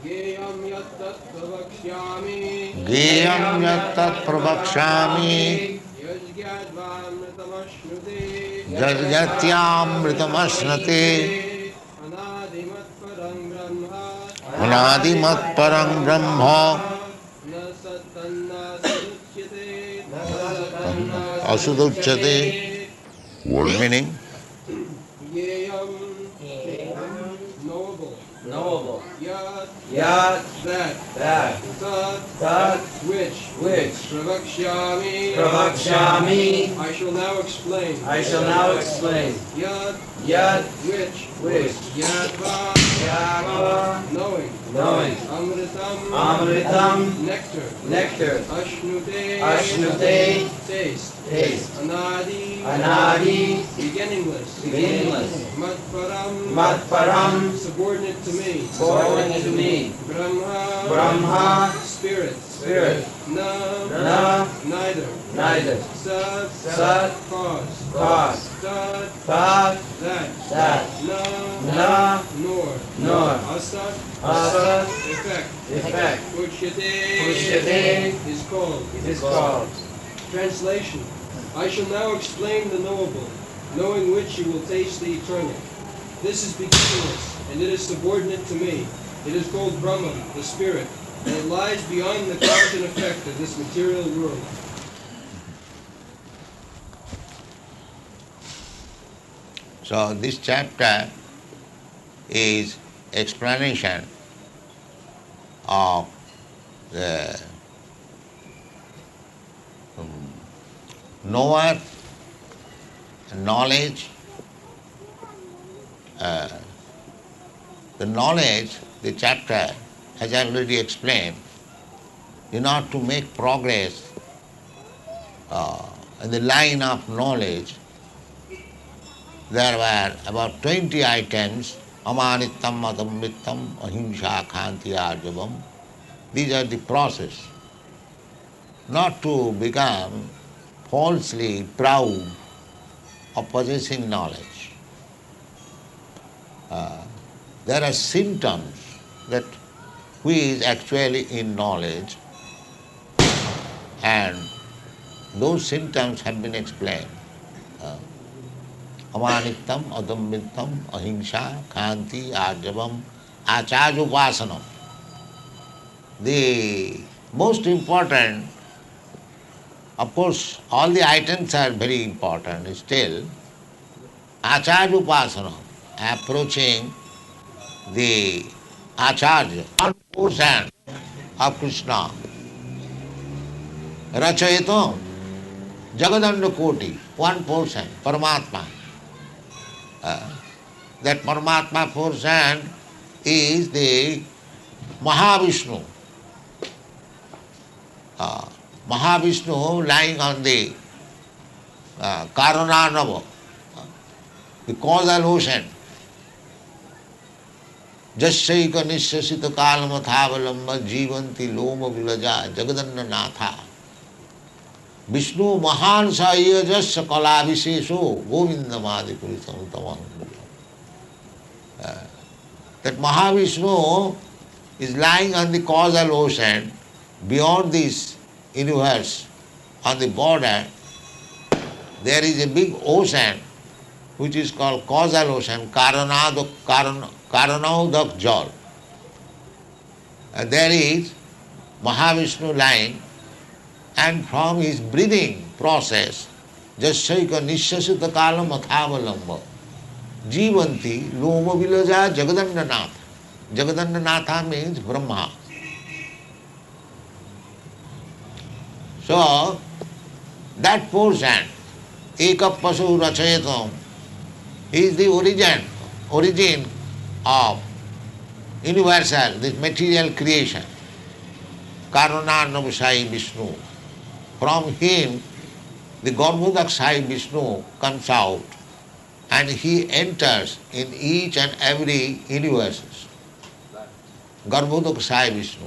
Geyam yattat pravakshami. Geyam yattat pravakshami. Yajgyadvamritamashnude. Jajatyamritamasnate. Anadimat parang brahma. Anadimat parang brahma. Na satanna saduchyate. Asuduchyate. What meaning? Yeyam. Knowable. Knowable. Yat. Yat. That. That. Tat. Tat. Which. Pravakshami. Pravakshami. I shall now explain. I shall now explain. Yat. Yat. Which. Yatva. Yama. Knowing. Knowing. Amritam. Amritam. Nectar. Nectar. Ashnute. Ashnute. Taste. Taste. Anadi. Anadi. Beginningless. Beginningless. Matparam. Matparam. Subordinate to me. Subordinate to me. Brahma. Brahma. Spirit. Spirit. Na. Neither. Neither. Sat. Sat. Cause. Cause. Tat. Tat. That. Na. Nor. Asat. Asat. Effect. Effect. Pushyate. Is called. Is called. Translation. I shall now explain the knowable, knowing which you will taste the eternal. This is beginningless, and it is subordinate to me. It is called Brahman, the spirit, and it lies beyond the cause and effect of this material world. So this chapter is explanation of the knower, knowledge. The knowledge, the chapter has already explained, in order to make progress in the line of knowledge, there were about 20 items, amanittam, adammittam, ahimsa, khanti, arjavam. These are the process. Not to become falsely proud of possessing knowledge. There are symptoms that who is actually in knowledge, and those symptoms have been explained. Amanittam, adammittam, ahimsa, khanti, arjavam, acharupasanam. The most important, of course, all the items are very important still. Acharya approaching the Acharya, 1% of Kṛṣṇa. Rachayatam, Jagadanda Koti, 1%, Paramatma. That Paramatma portion is the Mahavishnu. Mahavishnu lying on the Karananava, the causal ocean. Jasyaika nishasita kalamathavalamba jivanti loma vilaja jagadanna natha. Vishnu mahan sahaya jasya kalabhisesho govindamadi puritam. That Mahavishnu is lying on the causal ocean beyond this universe. On the border, there is a big ocean which is called causal ocean, Karanaudak Jal. And there is Mahavishnu lying, and from his breathing process, Jasyaika nishasita kalam athavalamba, jivanti loma vilaja jagadannanatha. Jagadannanatha means Brahma. So, that portion, ekapasu rachayatam, is the origin of universal, this material creation. Karananavasai Vishnu. From him, the Garbhodakshai Vishnu comes out, and he enters in each and every universe. Garbhodakshai Vishnu.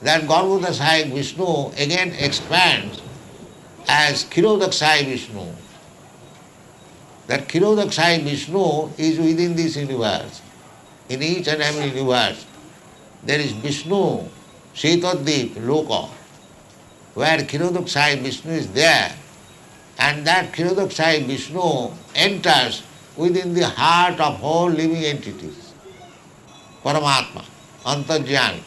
That Garbhodakshai Vishnu again expands as Kshirodakshai Vishnu. That Kshirodakshai Vishnu is within this universe. In each and every universe, there is Vishnu, Shetadip, Loka, where Kṛṣṇa Vishnu is there, and that Kṛṣṇa Vishnu enters within the heart of all living entities. Paramatma, Antarjami.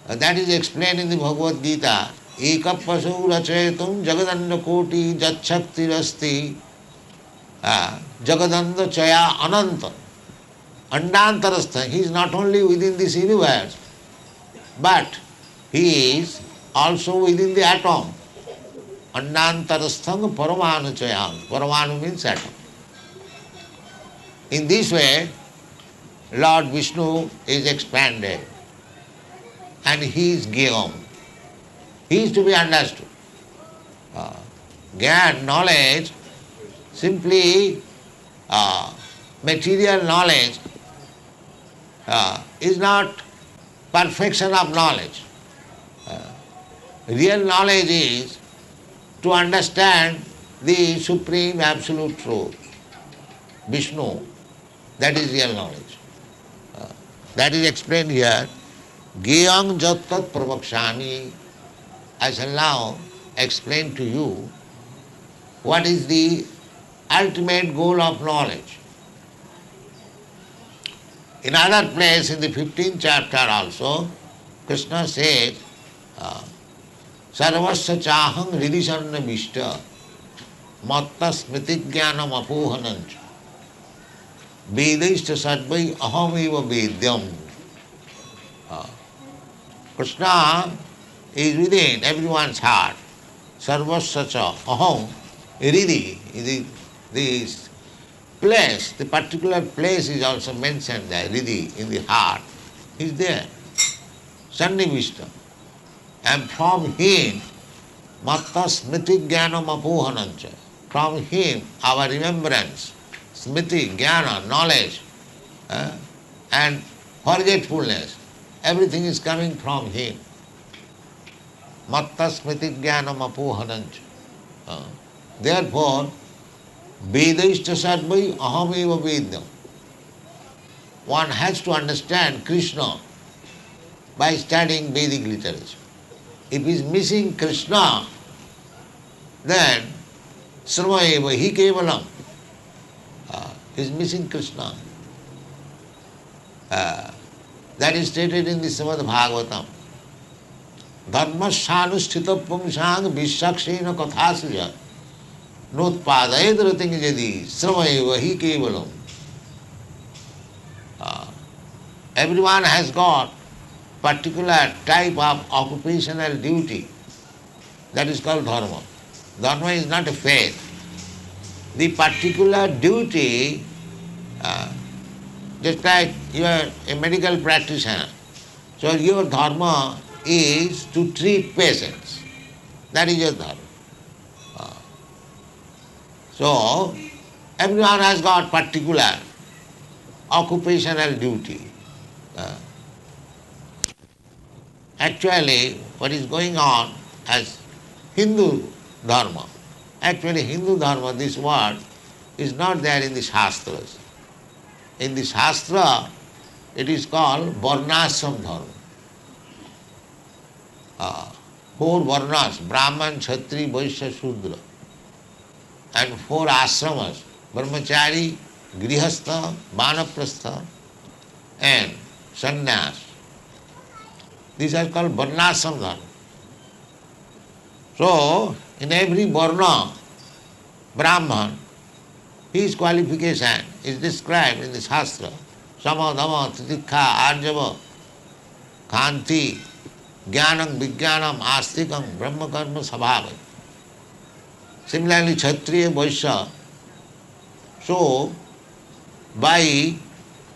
That is explained in the Bhagavad Gita. Ekapasu rachayatum jagadanda koti jatshakti rasti jagadanda chaya ananta. Andantarastha. He is not only within this universe, but he is also within the atom. Andantarasthang paramanu chayam. Paramanu means atom. In this way, Lord Vishnu is expanded, and he is Gyam. He is to be understood. Gyan, knowledge, simply material knowledge is not perfection of knowledge. Real knowledge is to understand the supreme absolute truth, Vishnu. That is real knowledge. That is explained here. Gyam jattat pravakshami. I shall now explain to you what is the ultimate goal of knowledge. In other place, in the 15th chapter also, Kṛṣṇa says, Sarvasya chaham hridisarna vishta matta smritigyanam apohanancha vedaishta sarvai ahamiva vedyam. Kṛṣṇa is within everyone's heart. Sarvasya cha aham hridi. This place, the particular place is also mentioned there, hridi, in the heart. He is there. Sannivishta. And from him, matta smriti jnanam apohanancha. From him, our remembrance, smriti, jnana, knowledge, and forgetfulness, everything is coming from him. Matta smriti jnanam apohanancha. Therefore, vedaishta sarvai ahameva vedyam. One has to understand Kṛṣṇa by studying Vedic literature. If he is missing Kṛṣṇa, then sramaeva hi kevalam. He is missing Kṛṣṇa. That is stated in the Srimad Bhagavatam. Dharmasyanusthita pumsang vishakshena kathasya notpadayed rating jadi sramaeva hi kevalam. Everyone has got particular type of occupational duty. That is called dharma. Dharma is not a faith. The particular duty, just like you are a medical practitioner, so your dharma is to treat patients. That is your dharma. So, everyone has got particular occupational duty. Actually, what is going on as Hindu dharma, actually Hindu dharma, this word is not there in the Shastras. In the Shastra, it is called Varnashram dharma. 4 Varnas, Brahman, Kshatri, Vaishya, Shudra, and 4 ashramas, Brahmachari, Grihastha, Vanaprastha, and Sannyas. These are called Varnashram dharma. So, in every Varna, Brahman, his qualification is described in the Shastra. Sama, Dhamma, Titikha, Arjava, Khanti, Jnanam, Vijnanam, Astikam, Brahma Karma, Sabhava. Similarly, Kshatriya, Vaishya. So, by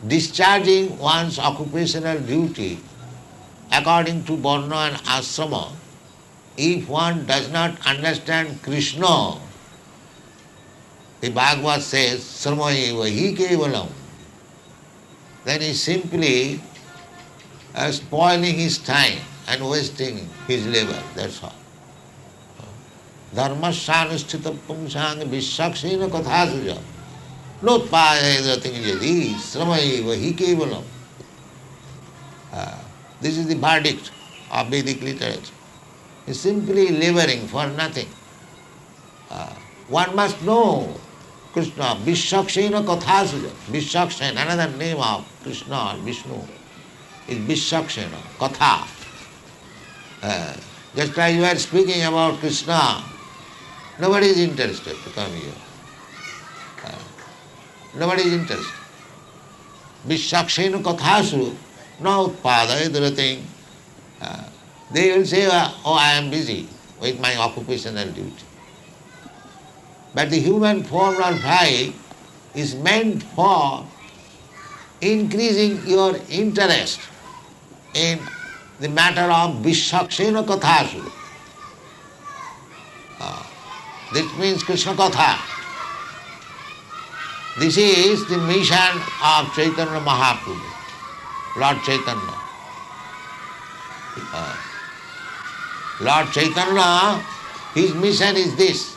discharging one's occupational duty according to Varna and Asrama, if one does not understand Kṛṣṇa, the Bhagavad says, Sramaeva hi kevalam, then he is simply spoiling his time and wasting his labor, that's all. Dharmasyanusthita pumsang vishakshena kathasuja Notpadayadra Tingjadi, Sramayeva hi kevalam. This is the verdict of Vedic literature. It's simply laboring for nothing. One must know Krishna, Vishakshena Kathasuja. Vishakshena, another name of Krishna or Vishnu is Vishakshena, Katha. Just like you are speaking about Krishna, nobody is interested to come here. Nobody is interested. Vishakshena Kathasu, no utpadayadra thing. They will say, oh, I am busy with my occupational duty. But the human form of life is meant for increasing your interest in the matter of Vishakshena Kathasu. This means Krishna Katha. This is the mission of Chaitanya Mahaprabhu, Lord Chaitanya. Lord Chaitanya, his mission is this.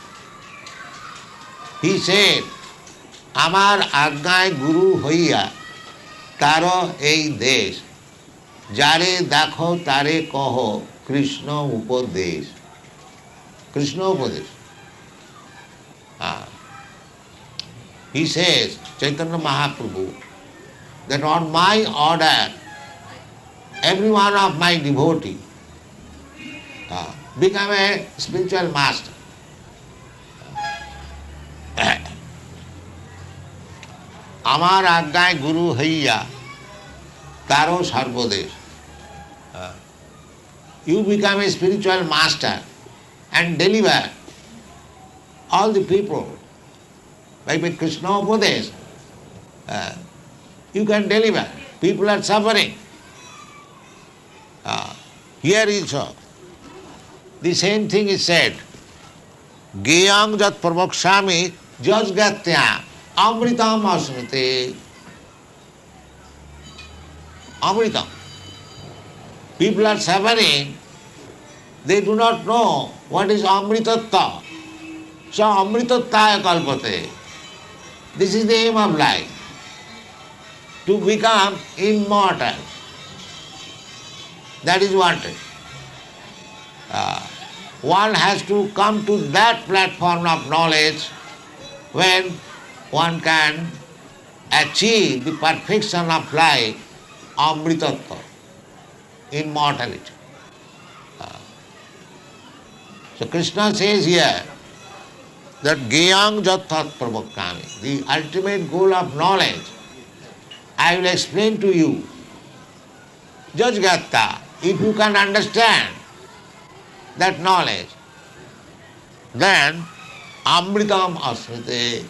He said, Amar Agnay Guru Hoiya, Taro ei desh, Jare Dakho Tare Koho, Krishna Upadesh. Krishna Upadesh. He says, Chaitanya Mahaprabhu, that on my order, every one of my devotee become a spiritual master. Amar Agnay Guru Haiya, Taro Sarvadesh. You become a spiritual master and deliver all the people. By Krishna Upadesh, you can deliver. People are suffering. Here also, the same thing is said. Geyang jat pravakshami jajgatya amritam asmite. Amritam. People are suffering. They do not know what is amritatta. So amritattaya kalpate. This is the aim of life. To become immortal. That is wanted. One has to come to that platform of knowledge when one can achieve the perfection of life, amritattva, immortality. So Krishna says here that Geyang Jathat Pravakami, the ultimate goal of knowledge, I will explain to you. Jajgatta, if you can understand that knowledge, then Amritam Asmite,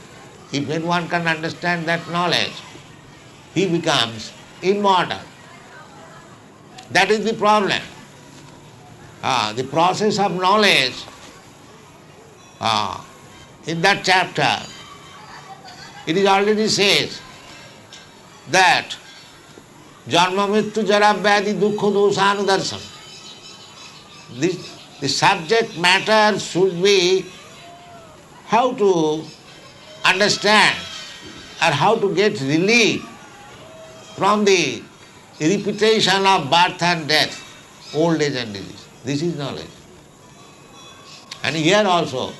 if anyone can understand that knowledge, he becomes immortal. That is the problem. The process of knowledge, in that chapter, it is already says that Janma Mrityu Jara Vyadhi Dukkha Dosanudarsana. The subject matter should be how to understand or how to get relief from the repetition of birth and death, old age and disease. This is knowledge. And here also,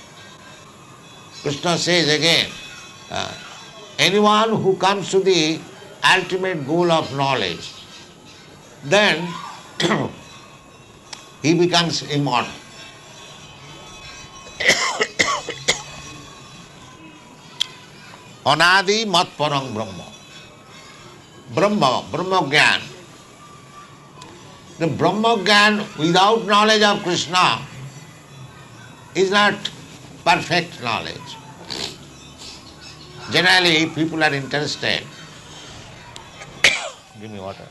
Krishna says again, anyone who comes to the ultimate goal of knowledge, then he becomes immortal. Anadi mat parang Brahma. Brahma Gyan. The Brahma Gyan without knowledge of Krishna is not perfect knowledge. Generally, people are interested. Give me water.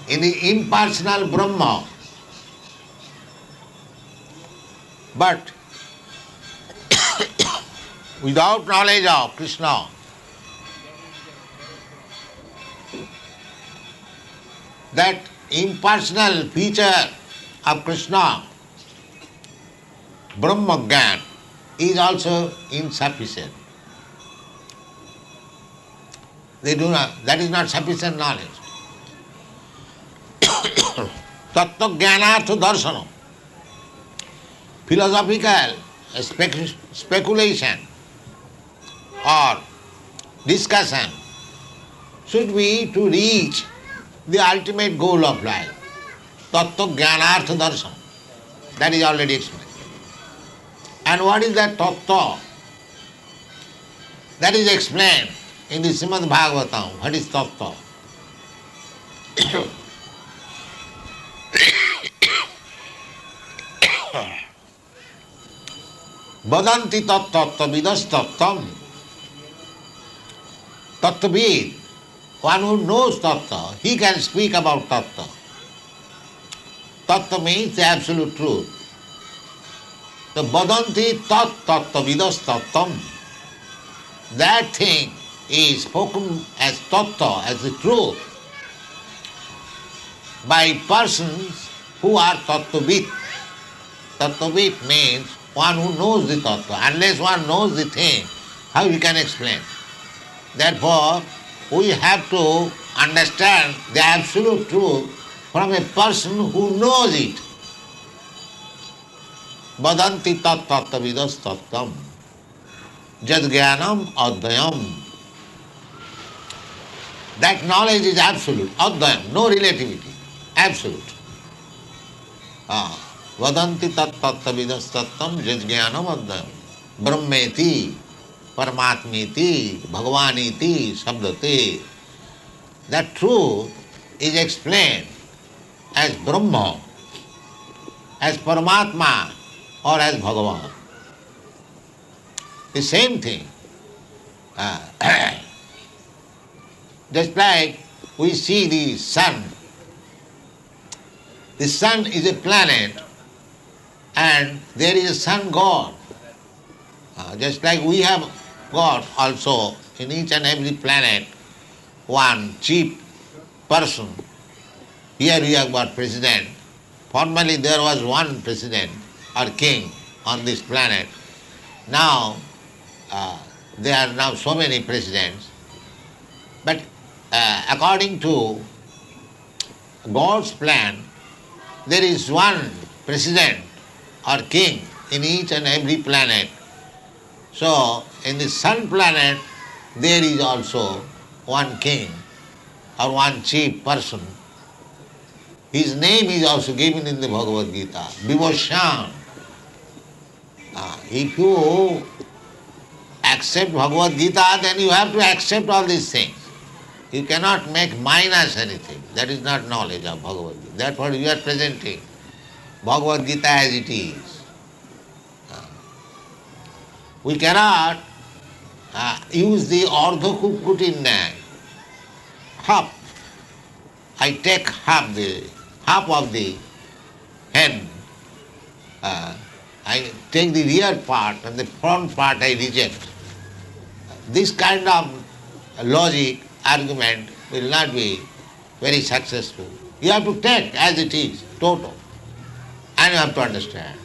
In the impersonal Brahma. But without knowledge of Krishna, that impersonal feature of Krishna, Brahma Gyan, is also insufficient. They do not, that is not sufficient knowledge. Tattva jnanartha darsana, philosophical speculation or discussion should be to reach the ultimate goal of life. Tattva jnanartha darsana. That is already explained. And what is that tattva? That is explained in the Srimad Bhagavatam. What is tattva? Vadanti tattva vidas tattvam. Tattvavid, one who knows tattva, he can speak about tattva. Tattva means the absolute truth. The vadanti tat tattva vidas tattvam. That thing is spoken as tattva, as the truth, by persons who are tattvavid. Tattvavid means one who knows the tattva. Unless one knows the thing, how you can explain? Therefore, we have to understand the absolute truth from a person who knows it. Vadanti tat tattva vidas tattvam. Jad jnanam advayam. That knowledge is absolute, advayam, no relativity, absolute. Vadanti tat tattva vidas tattvam jad jnanam advayam. Brahmeti, Paramatmeti, Bhagavaniti, Sabdate. That truth is explained as Brahma, as Paramatma, or as Bhagavan. The same thing. Just like we see the sun. The sun is a planet and there is a sun god. Just like we have got also in each and every planet one chief person. Here we have got president. Formerly there was one president or king on this planet. Now there are now so many presidents. But according to God's plan, there is one president or king in each and every planet. So in the sun planet there is also one king or one chief person. His name is also given in the Bhagavad Gita, Vibhushan. If you accept Bhagavad Gita, then you have to accept all these things. You cannot make minus anything. That is not knowledge of Bhagavad Gita. That's what we are presenting. Bhagavad Gita as it is. We cannot use the ardha kukutinna, half. I take half of the hen. I take the rear part and the front part I reject. This kind of logic, argument will not be very successful. You have to take as it is, total. And you have to understand.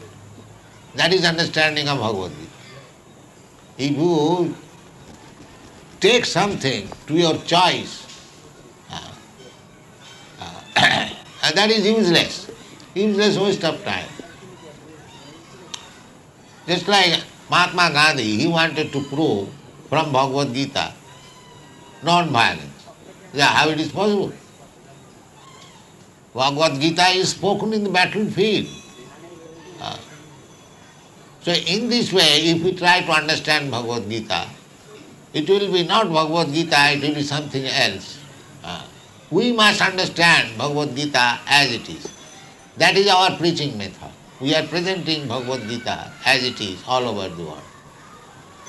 That is understanding of Bhagavad Gita. If you take something to your choice, and that is useless. Useless waste of time. Just like Mahatma Gandhi, he wanted to prove from Bhagavad Gita non-violence. Yeah, how it is possible? Bhagavad Gita is spoken in the battlefield. So in this way, if we try to understand Bhagavad Gita, it will be not Bhagavad Gita, it will be something else. We must understand Bhagavad Gita as it is. That is our preaching method. We are presenting Bhagavad Gita as it is all over the world.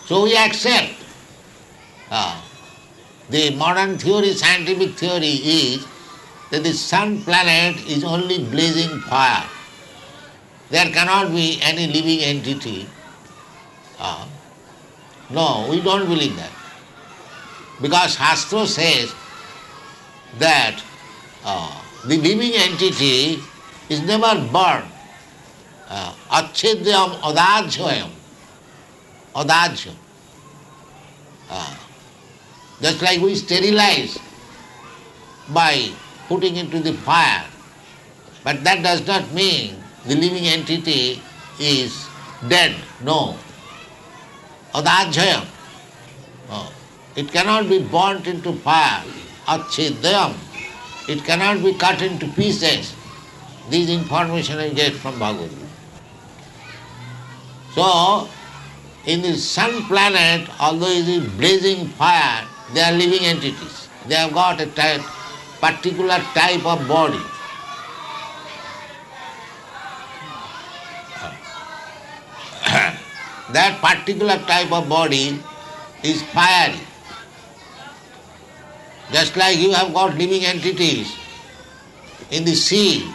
So we accept. The modern theory, scientific theory is that the sun planet is only blazing fire. There cannot be any living entity. No, we don't believe that. Because Shastra says that the living entity is never born. Acchedyam adajyam. Adajyam. Just like we sterilize by putting into the fire. But that does not mean the living entity is dead. No. Adajayam. No. It cannot be burnt into fire. Achidayam. It cannot be cut into pieces. This information I get from Bhagavad Gita. So, in the sun planet, although it is blazing fire, they are living entities. They have got a particular type of body. That particular type of body is fiery. Just like you have got living entities in the sea,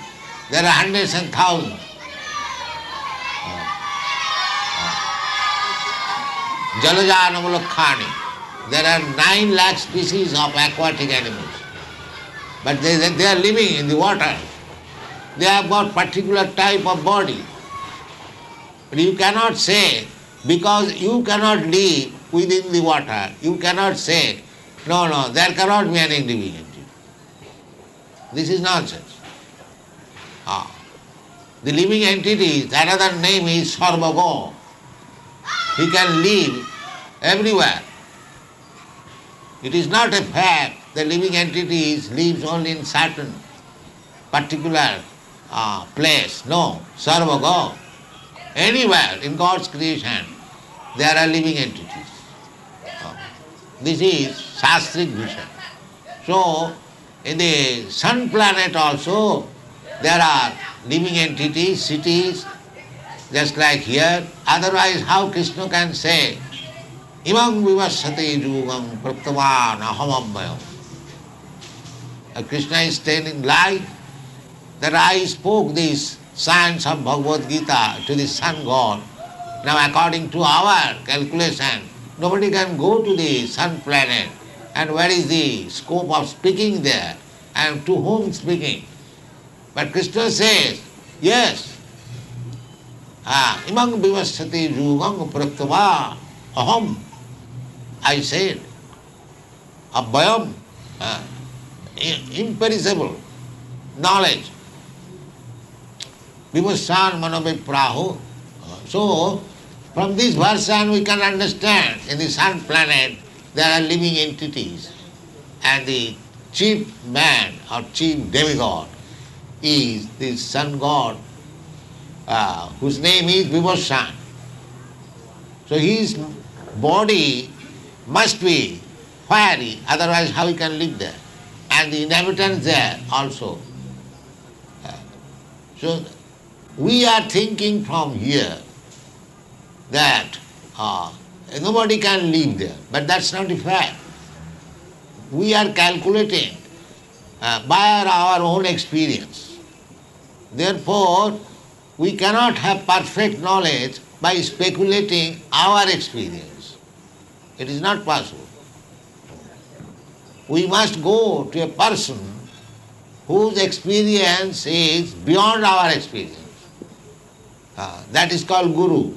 there are hundreds and thousands. Jalajanamulakhani. There are 9 lakh species of aquatic animals. But they are living in the water. They have got particular type of body. But you cannot say, because you cannot live within the water, you cannot say, no, there cannot be any living entity. This is nonsense. The living entity, another name is Sarvago. He can live everywhere. It is not a fact that living entities lives only in certain particular place. No, Sarvago. Anywhere in God's creation, there are living entities. This is Shastric vision. So, in the sun planet also, there are living entities, cities, just like here. Otherwise, how Kṛṣṇa can say, Imam vivasate yugam praptavan ahamabhayam. Kṛṣṇa is telling lie that I spoke this science of Bhagavad Gita to the sun god. Now according to our calculation, nobody can go to the sun planet. And where is the scope of speaking there? And to whom speaking? But Kṛṣṇa says, yes, imam vivasate yugam praktava aham. I said, abhayam, imperishable knowledge. Vivassan manovipraho. So, from this version we can understand in the sun planet there are living entities, and the chief man or chief demigod is the sun god whose name is Vivassan. So his body must be fiery, otherwise how he can live there? And the inhabitants there also. So we are thinking from here that nobody can live there, but that's not a fact. We are calculating by our own experience. Therefore, we cannot have perfect knowledge by speculating our experience. It is not possible. We must go to a person whose experience is beyond our experience. That is called Guru.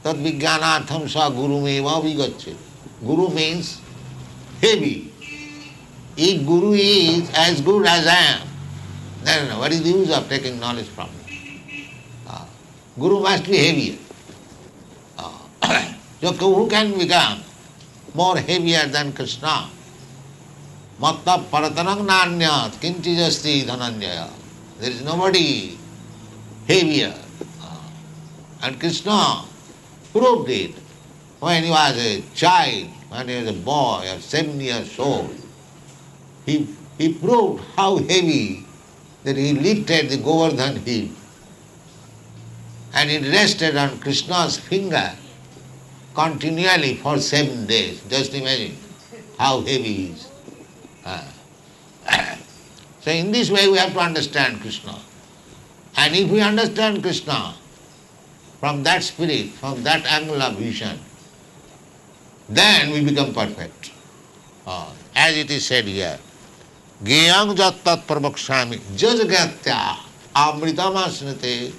Tad vijnanatham sa guru meva vigaccheti. Guru means heavy. If Guru is as good as I am, then what is the use of taking knowledge from him? Guru must be heavier. So who can become more heavier than Kṛṣṇa? Matta paratanang nanyat kinchijasti dhananjaya. There is nobody heavier. And Kṛṣṇa proved it when he was a child, when he was a boy or 7 years old. He proved how heavy that he lifted the Govardhan hill and it rested on Kṛṣṇa's finger continually for 7 days. Just imagine how heavy he is. So in this way we have to understand Kṛṣṇa. And if we understand Kṛṣṇa from that spirit, from that angle of vision, then we become perfect. As it is said here, Gyayam jattat pravakshami jajagatya amritamasnate.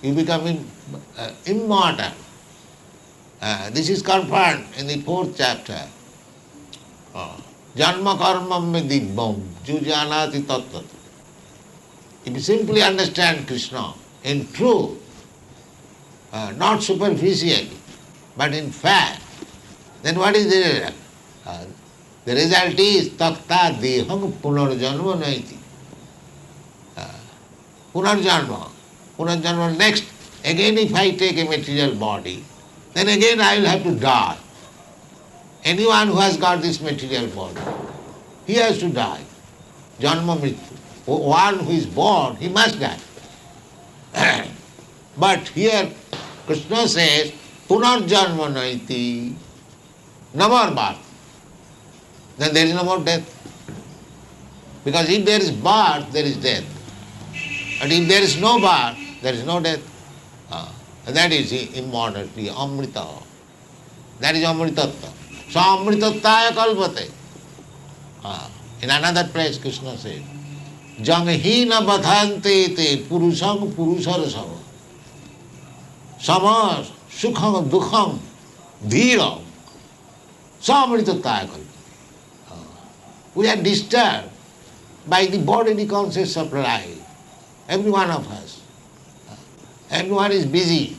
You become immortal. This is confirmed in the 4th chapter. Janma karmam me dibbam, jujanati tattvat. If you simply understand Krishna in truth, not superficially, but in fact, then what is the result? The result is takta deham punarjanma naiti. Punarjanma. Punarjanma next. Again if I take a material body, then again I will have to die. Anyone who has got this material body, he has to die. Janma mrityu. One who is born, he must die. But here Krishna says, punarjanma naiti, no more birth. Then there is no more death. Because if there is birth, there is death. But if there is no birth, there is no death. And that is immortality, amrita. That is amritattva. So amritattaya kalpate. In another place Krishna says, janghina badhante te purusham purusarasava. Sama sukham dukham dhiram. So amritattaya kalpate. We are disturbed by the bodily concepts of life. Every one of us. Everyone is busy.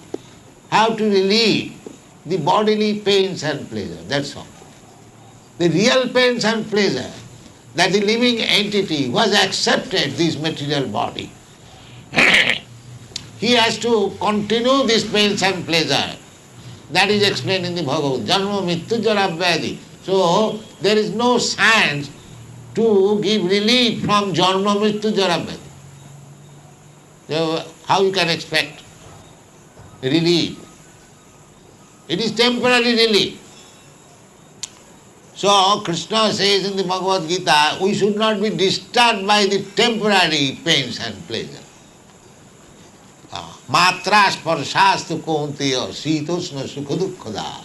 How to relieve the bodily pains and pleasure. That's all. The real pains and pleasure that the living entity who has accepted this material body, he has to continue this pains and pleasure. That is explained in the Bhagavad. Janma mittu jara vyadi. So there is no science to give relief from janma mrityu jara vyadi. So how you can expect relief? It is temporary relief. So Krishna says in the Bhagavad Gita, we should not be disturbed by the temporary pains and pleasure. Matra sparsastu kaunteya sitosna sukha dukkhada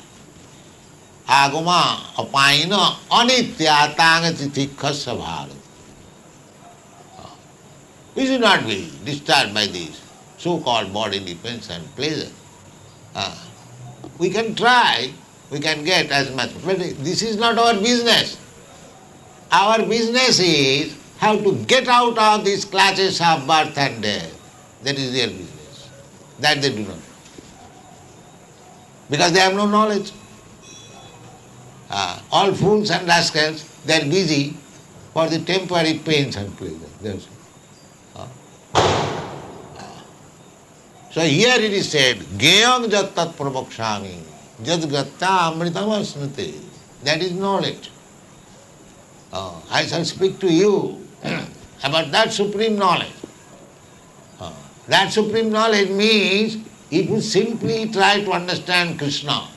agama apaina anitya tangati tikhasya bharata. We should not be disturbed by these so-called bodily pains and pleasure. We can try, we can get as much, but this is not our business. Our business is how to get out of these clutches of birth and death. That is their business. That they do not. Because they have no knowledge. All fools and rascals, they are busy for the temporary pains and pleasure. That's So here it is said, Geyang jattat pravakshami, jad gatta amritam asnate. That is knowledge. I shall speak to you about that supreme knowledge. That supreme knowledge means if you simply try to understand Kṛṣṇa,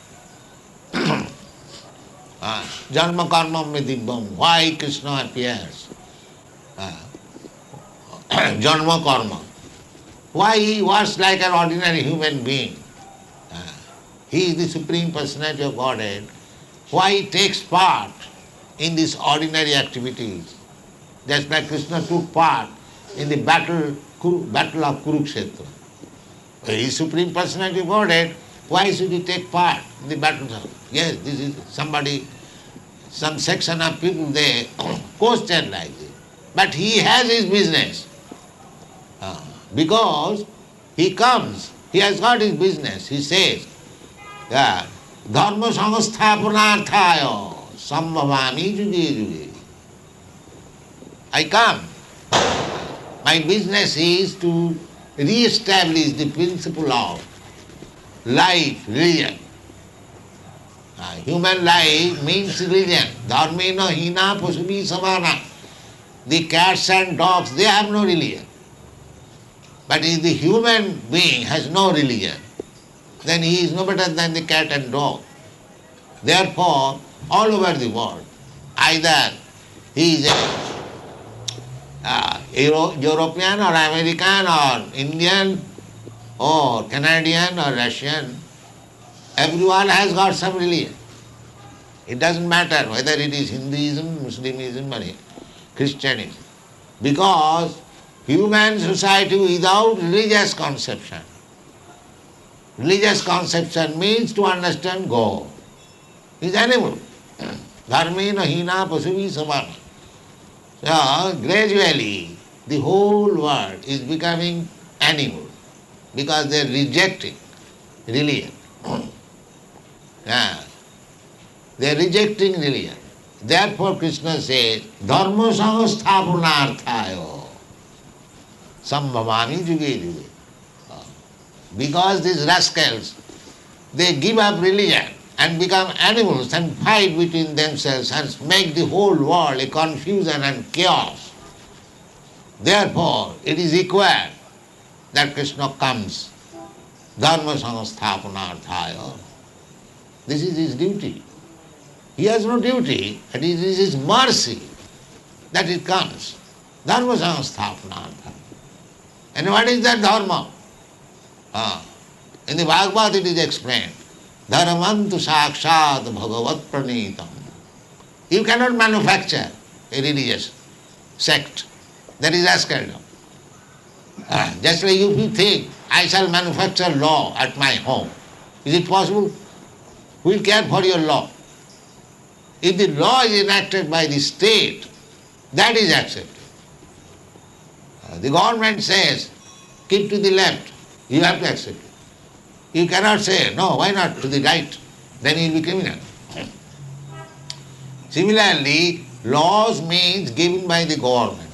janma karma medibbam, why Kṛṣṇa appears, janma karma. Why he was like an ordinary human being? He is the Supreme Personality of Godhead. Why he takes part in these ordinary activities? Just like Kṛṣṇa took part in the battle of Kurukshetra. He is Supreme Personality of Godhead. Why should he take part in the battle of? Yes, this is somebody, some section of people, they question like this. But he has his business. Because he comes, he has got his business. He says that dharma samasthapanarthaya sambhavami juge juge. I come. My business is to re-establish the principle of life, religion. Human life means religion. Dharmena hina pasubhi samana. The cats and dogs, they have no religion. But if the human being has no religion, then he is no better than the cat and dog. Therefore, all over the world, either he is a European or American or Indian or Canadian or Russian, everyone has got some religion. It doesn't matter whether it is Hinduism, Muslimism or Christianism. Because human society without religious conception. Religious conception means to understand God. He is animal. dharmena hina pasuvi samana. So gradually the whole world is becoming animal because they are rejecting religion. Yeah. They are rejecting religion. Therefore Krishna says, dharma samsthapanarthaya sambhavami juge juge. Because these rascals, they give up religion and become animals and fight between themselves and make the whole world a confusion and chaos. Therefore, it is required that Krishna comes, dharma samsthapanarthaya. This is his duty. He has no duty, and it is his mercy that it comes. Dharma samsthapanarthaya. And what is that dharma? In the Bhagavad it is explained, dharmantu sakshat bhagavat pranitam. You cannot manufacture a religious sect. That is rascaldom. Just like if you think, I shall manufacture law at my home. Is it possible? Who will care for your law? If the law is enacted by the state, that is accepted. The government says, keep to the left, you have to accept it. You cannot say, no, why not to the right? Then you will be criminal. Similarly, laws means given by the government.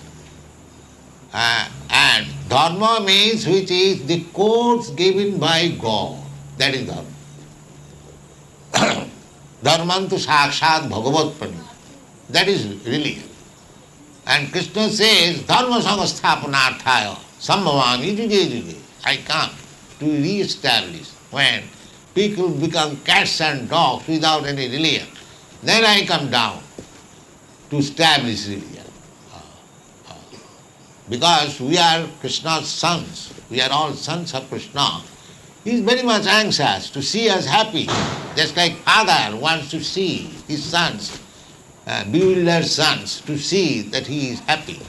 And dharma means which is the codes given by God. That is dharma. Dharmantu sakshat bhagavat pranita. That is religion. And Krishna says, dharma samsthapanarthaya sambhavami juge juge. I come to re-establish. When people become cats and dogs without any religion, then I come down to establish religion. Because we are Krishna's sons, we are all sons of Krishna. He is very much anxious to see us happy, just like father wants to see his sons, bewildered sons, to see that he is happy.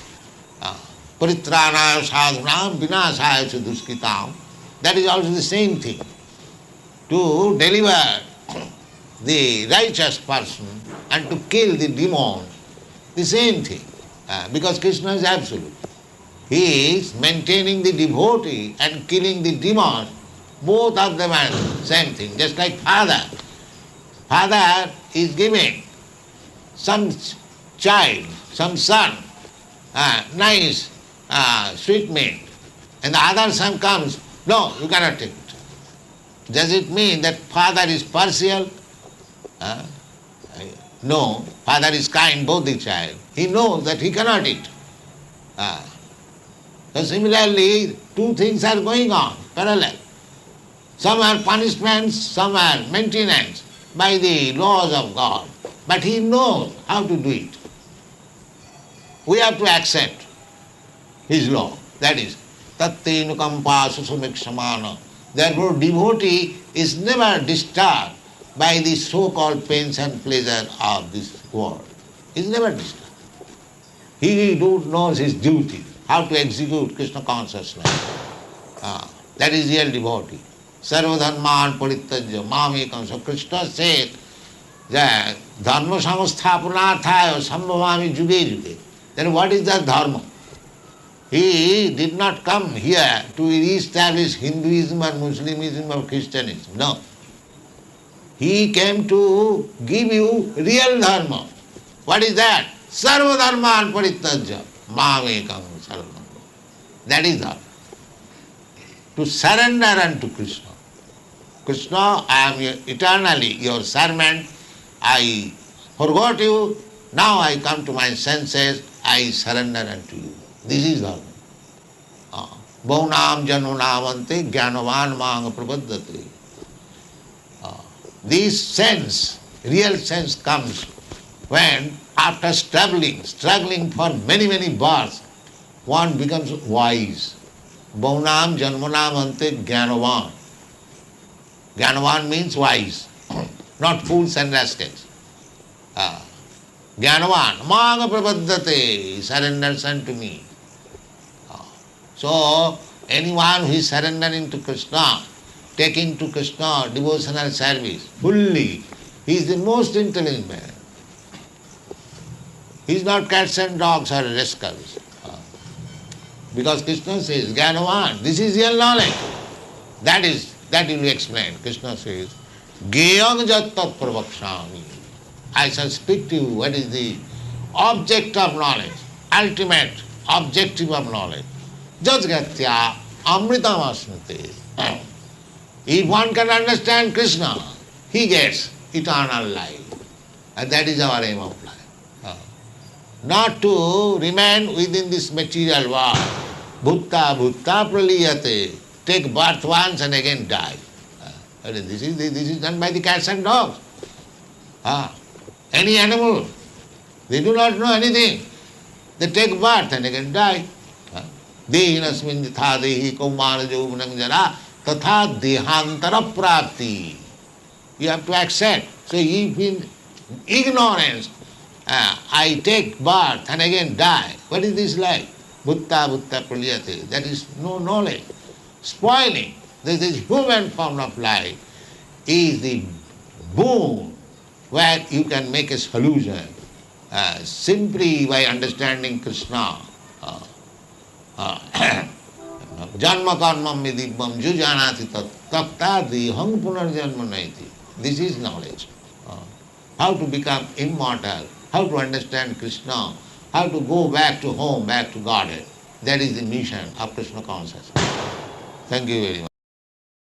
Paritranaya sadhunam vinasaya duskitam. That is also the same thing. To deliver the righteous person and to kill the demon, the same thing. Because Krishna is absolute. He is maintaining the devotee and killing the demon. Both of them are same thing. Just like father. Father is giving some child, some son, nice sweetmeat, and the other son comes, no, you cannot take it. Does it mean that father is partial? No, father is kind, both the child. He knows that he cannot eat. So similarly, two things are going on, parallel. Some are punishments, some are maintenance by the laws of God. But he knows how to do it. We have to accept his law. That is, tatte nukampa susumikshamana. Therefore, devotee is never disturbed by the so-called pains and pleasure of this world. He is never disturbed. He knows his duty, how to execute Krishna consciousness. That is real devotee. Sarvadharman parityajya mamekam. So Krishna said that dharma samsthapanarthaya sambhavami juge juge. Then what is that dharma? He did not come here to re-establish Hinduism or Muslimism or Christianism. No. He came to give you real dharma. What is that? Sarvadharman parityajya mamekam sarvam. That is dharma. To surrender unto Krishna. Krishna, I am eternally your servant. I forgot you. Now I come to my senses. I surrender unto you. This is dharma. Bhaunam janunamante jnanavan mang prapaddate. This sense, real sense comes when after struggling for many, many births, one becomes wise. Bhaunam janmanamante jnanavan. Jnanavan means wise, not fools and rascals. Jnanavan, mang prapaddate, surrenders unto me. So, anyone who is surrendering to Krishna, taking to Krishna devotional service fully, he is the most intelligent man. He's not cats and dogs or rascals. Because Krishna says, Jnanavan, this is real knowledge. That will be explained. Krishna says, Geyam jattat pravakshami. I shall speak to you what is the object of knowledge, ultimate objective of knowledge. Jajgatya amritam asmite. If one can understand Krishna, he gets eternal life. And that is our aim of life. Not to remain within this material world. Bhutta bhutta praliyate. Take birth once and again die. This is done by the cats and dogs. Any animal, they do not know anything. They take birth and again die. Dehinasmin ditha dehi kaumana jauvanam jara tatha dehantara prapti. You have to accept. So if in ignorance I take birth and again die, what is this life? Bhutta bhutta praliyate. That is no knowledge. Spoiling. This human form of life is the boon where you can make a solution simply by understanding Kṛṣṇa. Janma karmam vidibham jujanati takta diham punarjanma naiti. This is knowledge. How to become immortal, how to understand Kṛṣṇa, how to go back to home, back to Godhead. That is the mission of Kṛṣṇa consciousness. Thank you very much.